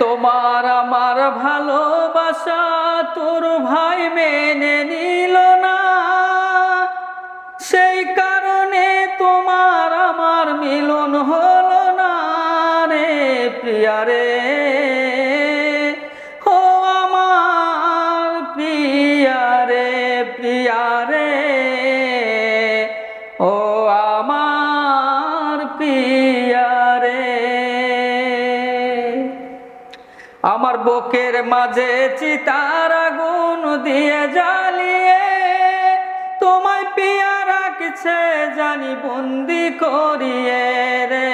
তোমার আমার ভালোবাসা তোর ভাই মেনে নিল না, সেই কারণে তোমার আমার মিলন হলো না রে প্রিয়া রে। ও আমার প্রিয়া রে, প্রিয়া রে, ও আমার প্রিয়া রে। আমার বুকের মাঝে চিতার আগুন দিয়ে জ্বালিয়ে তোমায় পিয়া রাখছে জানি বন্দি করিয়ে রে,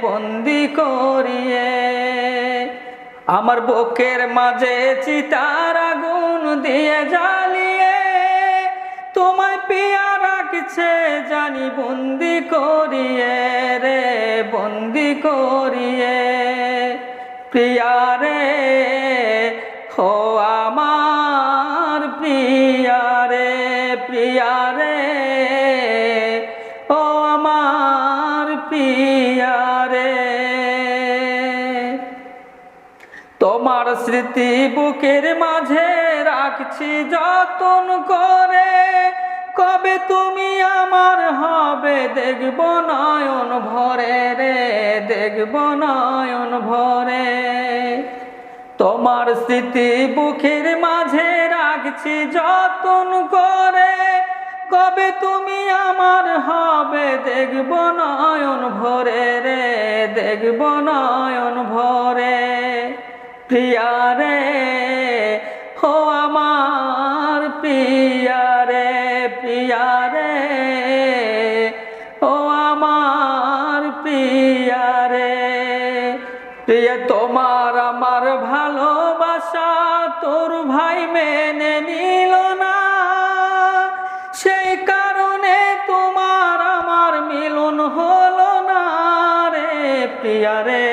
বন্দি করিয়ে। আমার বুকের মাঝে চিতার আগুন দিয়ে জ্বালিয়ে তোমায় পিয়া রাখছে জানি বন্দি করিয়ে রে, বন্দি করিয়ে। প্রিয়া রে, ও আমার প্রিয়া রে, প্রিয়া রে, ও আমার প্রিয়া রে। তোমার স্মৃতি বুকের মাঝে রাখছি যতন করে, কবে তুমি আমার হবে দেখব নয়ন ভরে রে, দেখব নয়ন ভরে। তোমার স্মৃতি বুকের মাঝে রাখছি যতন করে, কবে তুমি আমার হবে দেখব নয়ন ভরে রে, দেখব নয়ন ভরে। প্রিয়া রে, ও আমার প্রিয়া রে, প্রিয়া রে, ও আমার প্রিয়া রে। প্রিয়া তোমার আমার ভালোবাসা তোর ভাই মেনে নিল না, সেই কারণে তোমার আমার মিলন হলো না রে প্রিয়া রে।